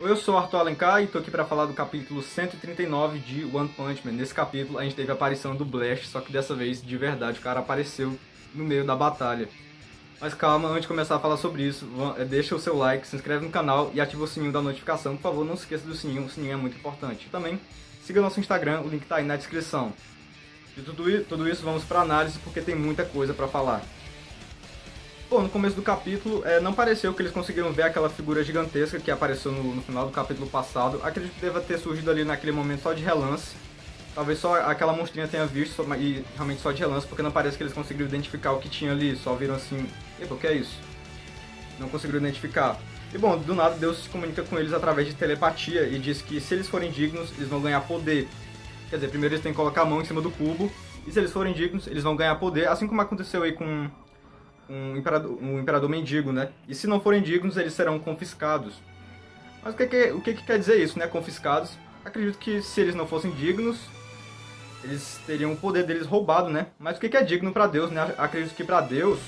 Oi, eu sou Arthur Alencar e tô aqui pra falar do capítulo 139 de One Punch Man. Nesse capítulo a gente teve a aparição do Blast, só que dessa vez, de verdade, o cara apareceu no meio da batalha. Mas calma, antes de começar a falar sobre isso, deixa o seu like, se inscreve no canal e ativa o sininho da notificação. Por favor, não se esqueça do sininho, o sininho é muito importante. Também, siga nosso Instagram, o link tá aí na descrição. De tudo isso, vamos pra análise, porque tem muita coisa pra falar. Bom, no começo do capítulo, não pareceu que eles conseguiram ver aquela figura gigantesca que apareceu no final do capítulo passado. Acredito que deva ter surgido ali naquele momento só de relance. Talvez só aquela monstrinha tenha visto, e realmente só de relance, porque não parece que eles conseguiram identificar o que tinha ali. Só viram assim, epa, o que é isso? Não conseguiram identificar. E bom, do nada Deus se comunica com eles através de telepatia e diz que se eles forem dignos, eles vão ganhar poder. Quer dizer, primeiro eles têm que colocar a mão em cima do cubo, e se eles forem dignos, eles vão ganhar poder, assim como aconteceu aí com um imperador mendigo, né? E se não forem dignos, eles serão confiscados. Mas o que quer dizer isso, né? Confiscados. Acredito que se eles não fossem dignos, eles teriam o poder deles roubado, né? Mas o que é digno para Deus, né? Acredito que para Deus,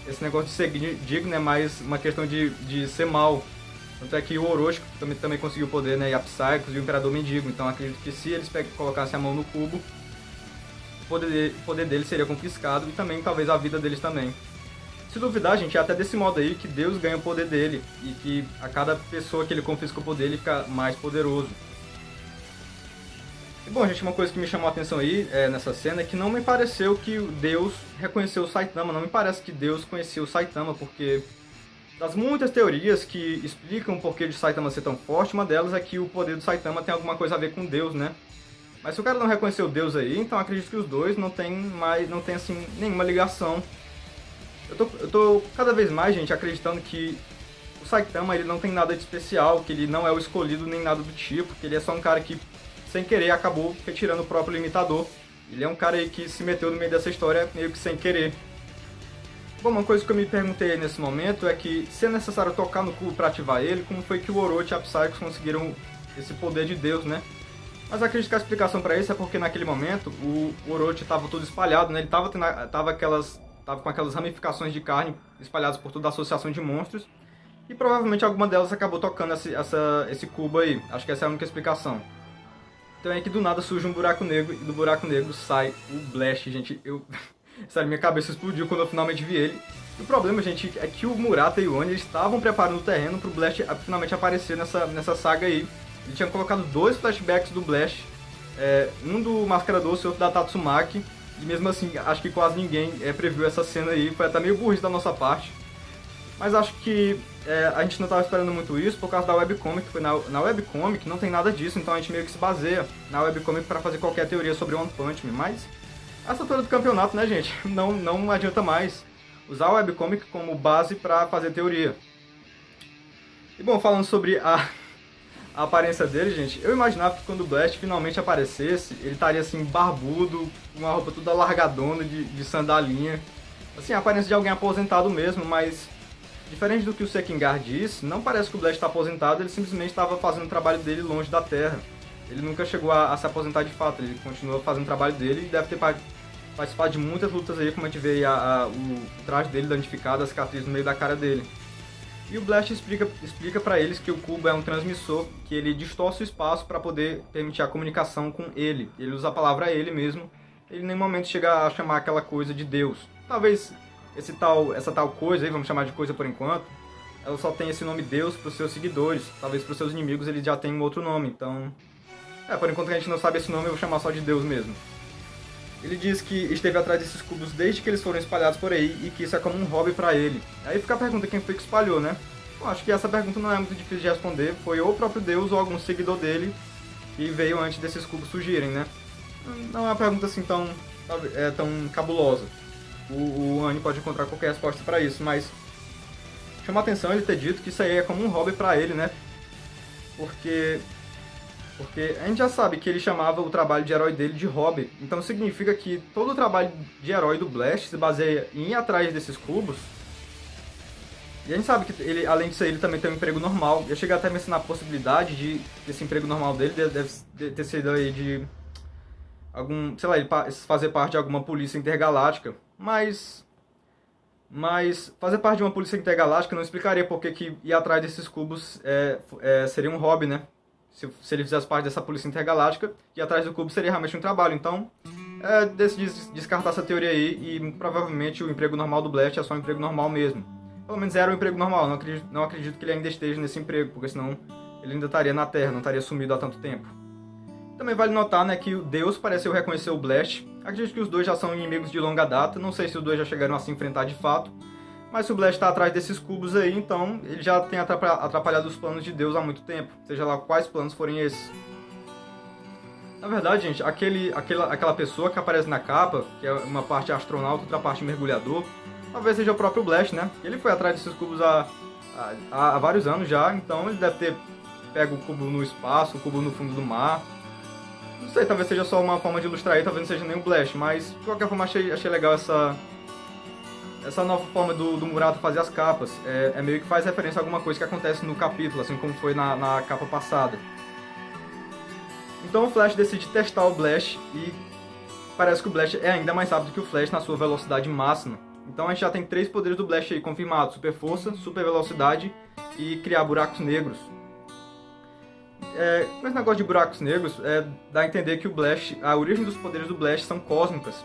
esse negócio de ser digno é mais uma questão de ser mal. Tanto é que o Orochi também conseguiu o poder, né? E a Psychos e o imperador mendigo. Então acredito que se eles colocassem a mão no cubo, o poder deles seria confiscado e também talvez a vida deles também. Se duvidar, gente, é até desse modo aí que Deus ganha o poder dele e que a cada pessoa que ele confisca o poder, ele fica mais poderoso. E bom, gente, uma coisa que me chamou a atenção aí nessa cena é que não me pareceu que Deus reconheceu o Saitama, não me parece que Deus conhecia o Saitama, porque das muitas teorias que explicam o porquê de Saitama ser tão forte, uma delas é que o poder do Saitama tem alguma coisa a ver com Deus, né? Mas se o cara não reconheceu Deus aí, então acredito que os dois não tem assim nenhuma ligação. Eu tô cada vez mais, gente, acreditando que o Saitama ele não tem nada de especial, que ele não é o escolhido nem nada do tipo, que ele é só um cara que sem querer acabou retirando o próprio limitador. Ele é um cara aí que se meteu no meio dessa história meio que sem querer. Bom, uma coisa que eu me perguntei nesse momento é que se é necessário tocar no cubo para ativar ele, como foi que o Orochi e a Psychos conseguiram esse poder de Deus, né? Mas acredito que a explicação para isso é porque naquele momento o Orochi estava todo espalhado, né? Ele tava com aquelas ramificações de carne espalhadas por toda a associação de monstros. E provavelmente alguma delas acabou tocando esse cubo aí. Acho que essa é a única explicação. Então é que do nada surge um buraco negro e do buraco negro sai o Blast, gente. Sério, minha cabeça explodiu quando eu finalmente vi ele. E o problema, gente, é que o Murata e o Oni estavam preparando o terreno para o Blast finalmente aparecer nessa saga aí. Ele tinha colocado 2 flashbacks do Blast, um do Máscara Doce e outro da Tatsumaki, e mesmo assim acho que quase ninguém previu essa cena aí, foi até meio burrice da nossa parte. Mas acho que a gente não estava esperando muito isso por causa da webcomic, porque na webcomic não tem nada disso, então a gente meio que se baseia na webcomic para fazer qualquer teoria sobre One Punch Man, mas essa altura do campeonato, né, gente, não adianta mais usar a webcomic como base para fazer teoria. E bom, falando sobre a aparência dele, gente, eu imaginava que quando o Blast finalmente aparecesse, ele estaria assim, barbudo, com uma roupa toda largadona, de sandalinha. Assim, a aparência de alguém aposentado mesmo, mas diferente do que o Sekingar disse, não parece que o Blast está aposentado, ele simplesmente estava fazendo o trabalho dele longe da Terra. Ele nunca chegou a se aposentar de fato, ele continua fazendo o trabalho dele e deve ter participado de muitas lutas aí, como a gente vê aí o traje dele danificado, a cicatriz no meio da cara dele. E o Blast explica para eles que o cubo é um transmissor, que ele distorce o espaço para poder permitir a comunicação com ele. Ele usa a palavra ele mesmo, ele em nenhum momento chega a chamar aquela coisa de Deus. Talvez essa tal coisa aí, vamos chamar de coisa por enquanto, ela só tem esse nome Deus para os seus seguidores. Talvez para os seus inimigos ele já tenha um outro nome, então por enquanto que a gente não sabe esse nome, eu vou chamar só de Deus mesmo. Ele diz que esteve atrás desses cubos desde que eles foram espalhados por aí e que isso é como um hobby pra ele. Aí fica a pergunta quem foi que espalhou, né? Bom, acho que essa pergunta não é muito difícil de responder. Foi ou o próprio Deus ou algum seguidor dele que veio antes desses cubos surgirem, né? Não é uma pergunta assim tão cabulosa. O Ani pode encontrar qualquer resposta pra isso, mas chama a atenção ele ter dito que isso aí é como um hobby pra ele, né? Porque a gente já sabe que ele chamava o trabalho de herói dele de hobby. Então significa que todo o trabalho de herói do Blast se baseia em ir atrás desses cubos. E a gente sabe que ele, além disso, ele também tem um emprego normal. Eu cheguei até a mencionar a possibilidade de esse emprego normal dele deve ter sido aí de algum, sei lá, ele fazer parte de alguma polícia intergaláctica. Mas Mas fazer parte de uma polícia intergaláctica não explicaria por que ir atrás desses cubos seria um hobby, né? Se ele fizesse parte dessa polícia intergaláctica, ir atrás do cubo seria realmente um trabalho. Então, decidi descartar essa teoria aí e provavelmente o emprego normal do Blast é só um emprego normal mesmo. Pelo menos era um emprego normal, não acredito que ele ainda esteja nesse emprego, porque senão ele ainda estaria na Terra, não estaria sumido há tanto tempo. Também vale notar, né, que Deus pareceu reconhecer o Blast. Acredito que os dois já são inimigos de longa data, não sei se os dois já chegaram a se enfrentar de fato, mas se o Blast está atrás desses cubos aí, então ele já tem atrapalhado os planos de Deus há muito tempo, seja lá quais planos forem esses. Na verdade, gente, aquela pessoa que aparece na capa, que é uma parte astronauta, outra parte mergulhador, talvez seja o próprio Blast, né? Ele foi atrás desses cubos há vários anos já, então ele deve ter pego o cubo no espaço, o cubo no fundo do mar. Não sei, talvez seja só uma forma de ilustrar aí, talvez não seja nem o Blast, mas de qualquer forma achei legal essa nova forma do Murata fazer as capas. É meio que faz referência a alguma coisa que acontece no capítulo, assim como foi na capa passada. Então o Flash decide testar o Blast e parece que o Blast é ainda mais rápido que o Flash na sua velocidade máxima. Então a gente já tem 3 poderes do Blast aí confirmados: super força, super velocidade e criar buracos negros. Com esse negócio de buracos negros, dá a entender que a origem dos poderes do Blast são cósmicas.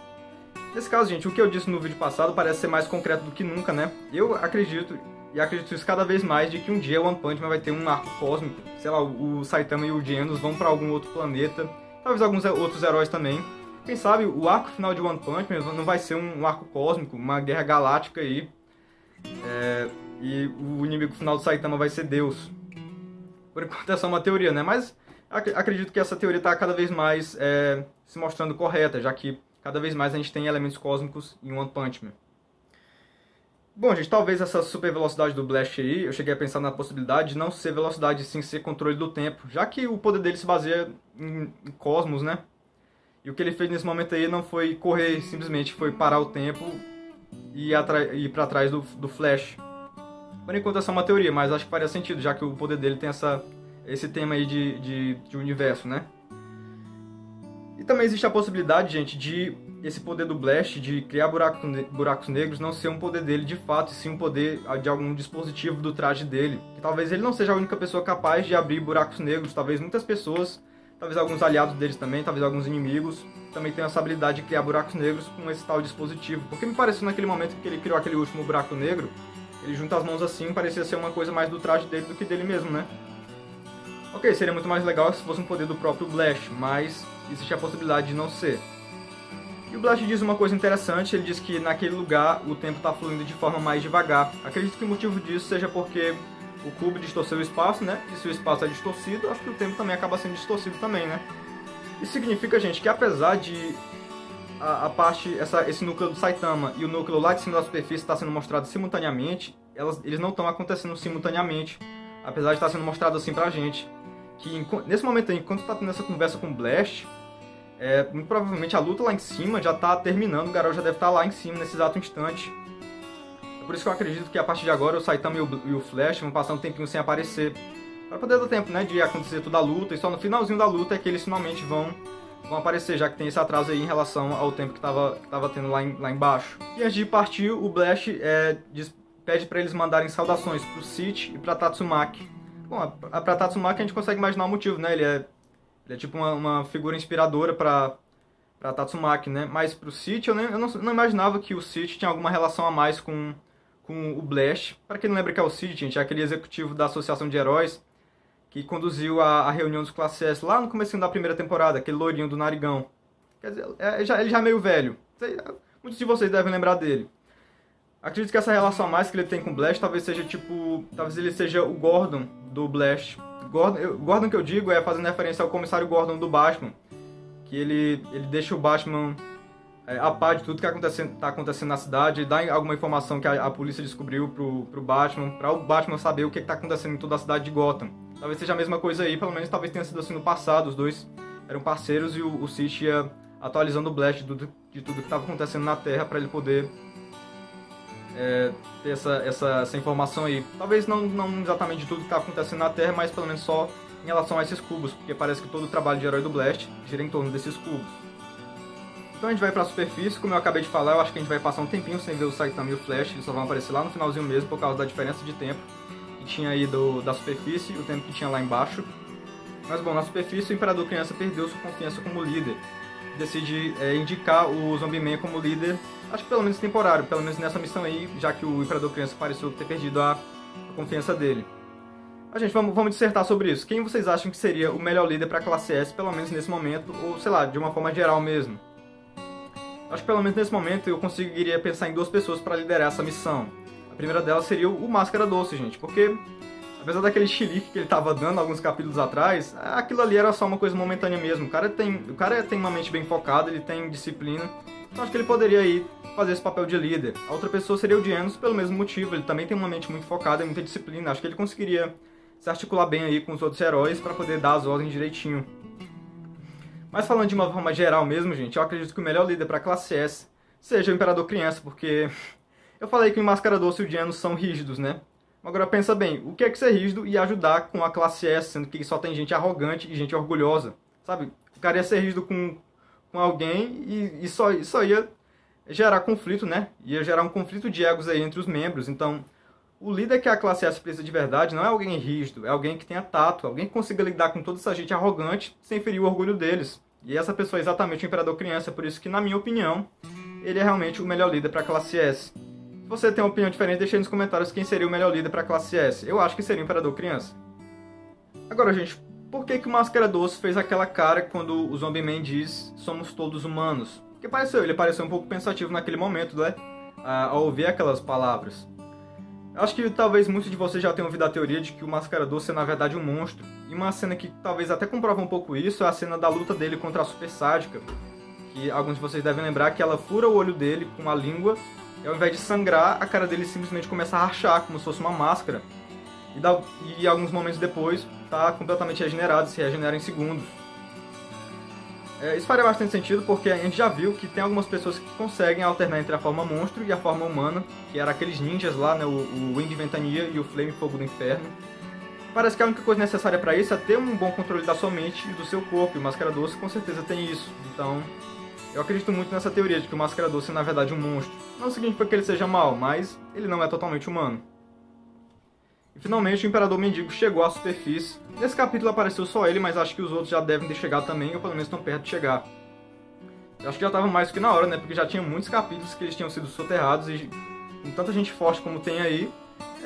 Nesse caso, gente, o que eu disse no vídeo passado parece ser mais concreto do que nunca, né? Eu acredito, e acredito isso cada vez mais, de que um dia o One Punch Man vai ter um arco cósmico. Sei lá, o Saitama e o Genos vão para algum outro planeta, talvez alguns outros heróis também. Quem sabe o arco final de One Punch Man não vai ser um arco cósmico, uma guerra galáctica aí. E o inimigo final do Saitama vai ser Deus. Por enquanto é só uma teoria, né? Mas acredito que essa teoria está cada vez mais se mostrando correta, já que cada vez mais a gente tem elementos cósmicos em One Punch Man. Bom, gente, talvez essa super velocidade do Blast aí, eu cheguei a pensar na possibilidade de não ser velocidade, sim ser controle do tempo, já que o poder dele se baseia em cosmos, né? E o que ele fez nesse momento aí não foi correr, simplesmente foi parar o tempo e ir para trás do Flash. Por enquanto é só uma teoria, mas acho que faria sentido, já que o poder dele tem esse tema aí de universo, né? E também existe a possibilidade, gente, de esse poder do Blast, de criar buracos negros, não ser um poder dele de fato, e sim um poder de algum dispositivo do traje dele. Que talvez ele não seja a única pessoa capaz de abrir buracos negros, talvez muitas pessoas, talvez alguns aliados deles também, talvez alguns inimigos, também tenham essa habilidade de criar buracos negros com esse tal dispositivo. Porque me pareceu naquele momento que ele criou aquele último buraco negro, ele junta as mãos assim, parecia ser uma coisa mais do traje dele do que dele mesmo, né? Ok, seria muito mais legal se fosse um poder do próprio Blast, mas existe a possibilidade de não ser. E o Blast diz uma coisa interessante, ele diz que naquele lugar o tempo está fluindo de forma mais devagar. Acredito que o motivo disso seja porque o cubo distorceu o espaço, né? E se o espaço é distorcido, acho que o tempo também acaba sendo distorcido também, né? Isso significa, gente, que apesar de esse núcleo do Saitama e o núcleo lá de cima da superfície estar sendo mostrado simultaneamente, eles não estão acontecendo simultaneamente, apesar de estar sendo mostrado assim pra gente. Que nesse momento aí, enquanto está tendo essa conversa com o Blast, muito provavelmente a luta lá em cima já está terminando, o Garou já deve estar lá em cima nesse exato instante. É por isso que eu acredito que a partir de agora o Saitama e o Flash vão passar um tempinho sem aparecer, para poder dar tempo, né, de acontecer toda a luta, e só no finalzinho da luta é que eles finalmente vão aparecer, já que tem esse atraso aí em relação ao tempo que tava tendo lá embaixo. E antes de partir, o Blast pede para eles mandarem saudações pro City e pra Tatsumaki. Bom, pra Tatsumaki a gente consegue imaginar o motivo, né? Ele é tipo uma figura inspiradora pra Tatsumaki, né? Mas pro City eu não imaginava que o City tinha alguma relação a mais com o Blast. Para quem não lembra que é o City, gente, é aquele executivo da Associação de Heróis que conduziu a reunião dos Classe S lá no comecinho da primeira temporada, aquele loirinho do narigão. Quer dizer, ele já é meio velho. Muitos de vocês devem lembrar dele. Acredito que essa relação a mais que ele tem com o Blast talvez ele seja o Gordon do Blast. Gordon que eu digo é fazendo referência ao comissário Gordon do Batman, que ele deixa o Batman a par de tudo que está acontecendo na cidade, dá alguma informação que a polícia descobriu pro Batman, para o Batman saber o que está acontecendo em toda a cidade de Gotham. Talvez seja a mesma coisa aí, pelo menos talvez tenha sido assim no passado, os dois eram parceiros e o City ia atualizando o Blast de tudo que estava acontecendo na Terra para ele poder ter essa informação aí. Talvez não exatamente de tudo que está acontecendo na Terra, mas pelo menos só em relação a esses cubos, porque parece que todo o trabalho de herói do Blast gira em torno desses cubos. Então a gente vai pra superfície, como eu acabei de falar, eu acho que a gente vai passar um tempinho sem ver o Saitama e o Flash, eles só vão aparecer lá no finalzinho mesmo, por causa da diferença de tempo que tinha aí da superfície e o tempo que tinha lá embaixo. Mas bom, na superfície o Imperador Criança perdeu sua confiança como líder. Decide indicar o Zombie-Man como líder, acho que pelo menos temporário, pelo menos nessa missão aí, já que o Imperador Criança pareceu ter perdido a confiança dele. Mas, gente, vamos dissertar sobre isso. Quem vocês acham que seria o melhor líder para a classe S, pelo menos nesse momento, ou sei lá, de uma forma geral mesmo? Acho que pelo menos nesse momento eu conseguiria pensar em 2 pessoas para liderar essa missão. A primeira delas seria o Máscara Doce, gente, porque apesar daquele chilique que ele tava dando alguns capítulos atrás, aquilo ali era só uma coisa momentânea mesmo. O cara tem uma mente bem focada, ele tem disciplina, então acho que ele poderia aí fazer esse papel de líder. A outra pessoa seria o Genos, pelo mesmo motivo, ele também tem uma mente muito focada e muita disciplina. Acho que ele conseguiria se articular bem aí com os outros heróis para poder dar as ordens direitinho. Mas falando de uma forma geral mesmo, gente, eu acredito que o melhor líder para a classe S seja o Imperador Criança, porque eu falei que o Máscara Doce e o Genos são rígidos, né? Agora pensa bem, o que é ser rígido e ajudar com a classe S, sendo que só tem gente arrogante e gente orgulhosa, sabe? O cara ia ser rígido com alguém e só ia gerar conflito, né? Ia gerar um conflito de egos aí entre os membros. Então, o líder que a classe S precisa de verdade não é alguém rígido, é alguém que tenha tato, alguém que consiga lidar com toda essa gente arrogante sem ferir o orgulho deles. E essa pessoa é exatamente o Imperador Criança, por isso que, na minha opinião, ele é realmente o melhor líder para a classe S. Se você tem uma opinião diferente, deixa aí nos comentários quem seria o melhor líder para a classe S. Eu acho que seria o Imperador Criança. Agora, gente, por que o Máscara Doce fez aquela cara quando o Zombie-Man diz "somos todos humanos"? Porque ele pareceu um pouco pensativo naquele momento, né? Ao ouvir aquelas palavras. Acho que talvez muitos de vocês já tenham ouvido a teoria de que o Máscara Doce é na verdade um monstro. E uma cena que talvez até comprova um pouco isso é a cena da luta dele contra a Super Sádica. Que alguns de vocês devem lembrar que ela fura o olho dele com a língua e ao invés de sangrar, a cara dele simplesmente começa a rachar, como se fosse uma máscara. E alguns momentos depois, está completamente regenerado, se regenera em segundos. Isso faria bastante sentido porque a gente já viu que tem algumas pessoas que conseguem alternar entre a forma monstro e a forma humana, que eram aqueles ninjas lá, né, o Wind de Ventania e o Flame Fogo do Inferno. Parece que a única coisa necessária para isso é ter um bom controle da sua mente e do seu corpo, e o Máscara Doce com certeza tem isso. Então, eu acredito muito nessa teoria de que o Máscara Doce é na verdade um monstro. Não significa que ele seja mau, mas ele não é totalmente humano. E finalmente o Imperador Mendigo chegou à superfície. Nesse capítulo apareceu só ele, mas acho que os outros já devem ter chegado também, ou pelo menos estão perto de chegar. Eu acho que já estava mais do que na hora, né? Porque já tinha muitos capítulos que eles tinham sido soterrados e com tanta gente forte como tem aí,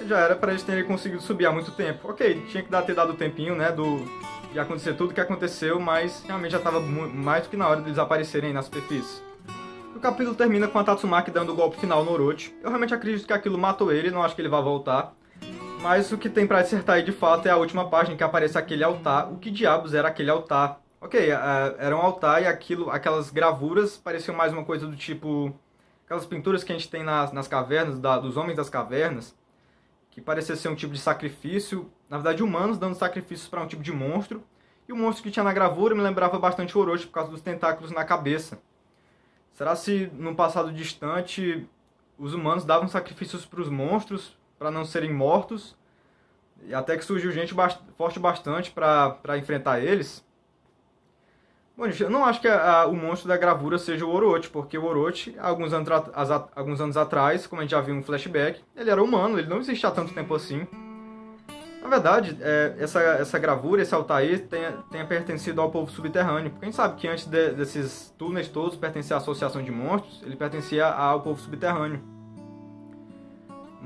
já era para eles terem conseguido subir há muito tempo. Ok, tinha que ter dado o tempinho, né? De acontecer tudo o que aconteceu, mas realmente já estava mais do que na hora deles aparecerem aí na superfície. O capítulo termina com a Tatsumaki dando o golpe final no Orochi. Eu realmente acredito que aquilo matou ele, não acho que ele vá voltar. Mas o que tem pra acertar aí de fato é a última página que aparece aquele altar. O que diabos era aquele altar? Ok, era um altar e aquelas gravuras pareciam mais uma coisa do tipo... Aquelas pinturas que a gente tem nas cavernas, dos homens das cavernas. Que parecia ser um tipo de sacrifício. Na verdade, humanos dando sacrifícios para um tipo de monstro. E o monstro que tinha na gravura me lembrava bastante o Orochi por causa dos tentáculos na cabeça. Será se, num passado distante, os humanos davam sacrifícios para os monstros para não serem mortos, e até que surgiu gente forte bastante para enfrentar eles? Bom, gente, eu não acho que o monstro da gravura seja o Orochi, porque o Orochi, alguns anos atrás, como a gente já viu em um flashback, ele era humano, ele não existe há tanto tempo assim. Na verdade, essa gravura, esse altar aí, tenha pertencido ao povo subterrâneo, porque a gente sabe que antes desses túneis todos pertencia à Associação de Monstros, ele pertencia ao povo subterrâneo.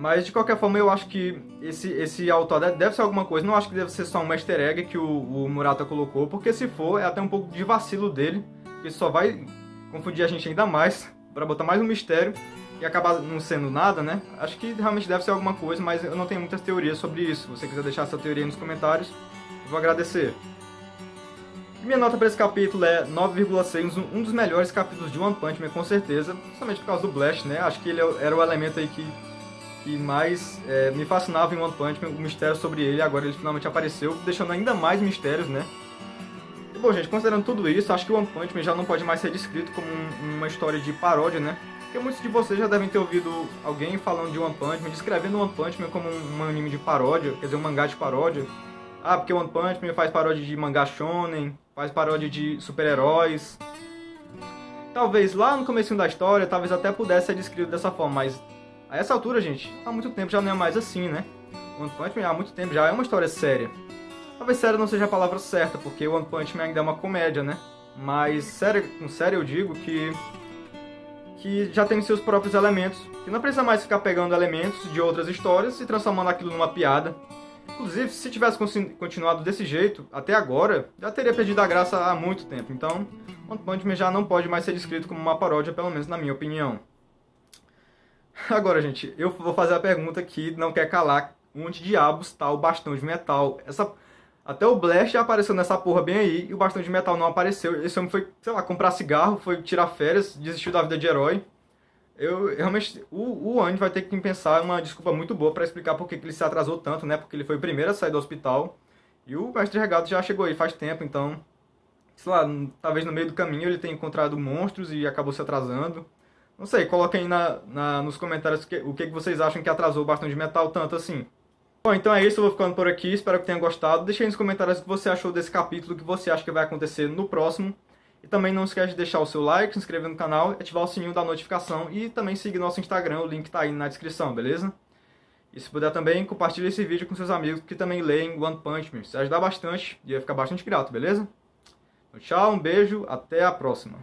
Mas, de qualquer forma, eu acho que esse altar deve ser alguma coisa. Não acho que deve ser só um easter egg que o Murata colocou, porque se for, é até um pouco de vacilo dele, porque só vai confundir a gente ainda mais, para botar mais um mistério, e acabar não sendo nada, né? Acho que realmente deve ser alguma coisa, mas eu não tenho muitas teorias sobre isso. Se você quiser deixar essa teoria aí nos comentários, eu vou agradecer. Minha nota para esse capítulo é 9,6, um dos melhores capítulos de One Punch Man, com certeza, somente por causa do Blast, né? Acho que ele era o elemento aí que mais me fascinava em One Punch Man, o mistério sobre ele. Agora ele finalmente apareceu, deixando ainda mais mistérios, né? E, bom, gente, considerando tudo isso, acho que o One Punch Man já não pode mais ser descrito como uma história de paródia, né? Porque muitos de vocês já devem ter ouvido alguém falando de One Punch Man, descrevendo One Punch Man como um anime de paródia, quer dizer, um mangá de paródia. Ah, porque One Punch Man faz paródia de mangá shonen, faz paródia de super-heróis. Talvez lá no comecinho da história, talvez até pudesse ser descrito dessa forma, mas a essa altura, gente, há muito tempo já não é mais assim, né? One Punch Man há muito tempo já é uma história séria. Talvez séria não seja a palavra certa, porque One Punch Man ainda é uma comédia, né? Mas sério, com sério eu digo que já tem seus próprios elementos, que não precisa mais ficar pegando elementos de outras histórias e transformando aquilo numa piada. Inclusive, se tivesse continuado desse jeito, até agora, já teria perdido a graça há muito tempo. Então, One Punch Man já não pode mais ser descrito como uma paródia, pelo menos na minha opinião. Agora, gente, eu vou fazer a pergunta que não quer calar. Onde diabos tá o bastão de metal? Até o Blast já apareceu nessa porra bem aí, e o bastão de metal não apareceu. Esse homem foi, sei lá, comprar cigarro, foi tirar férias, desistiu da vida de herói. Eu realmente, o Andy vai ter que pensar uma desculpa muito boa pra explicar por que ele se atrasou tanto, né? Porque ele foi o primeiro a sair do hospital. E o Mestre Regado já chegou aí faz tempo, então, sei lá, talvez no meio do caminho ele tenha encontrado monstros e acabou se atrasando. Não sei, coloquem aí nos comentários o que vocês acham que atrasou o bastão de metal tanto assim. Bom, então é isso, eu vou ficando por aqui, espero que tenha gostado. Deixe aí nos comentários o que você achou desse capítulo, o que você acha que vai acontecer no próximo. E também não esquece de deixar o seu like, se inscrever no canal, ativar o sininho da notificação e também seguir nosso Instagram, o link tá aí na descrição, beleza? E se puder também, compartilhe esse vídeo com seus amigos que também leem One Punch Man. Isso vai ajudar bastante e vai ficar bastante grato, beleza? Então, tchau, um beijo, até a próxima.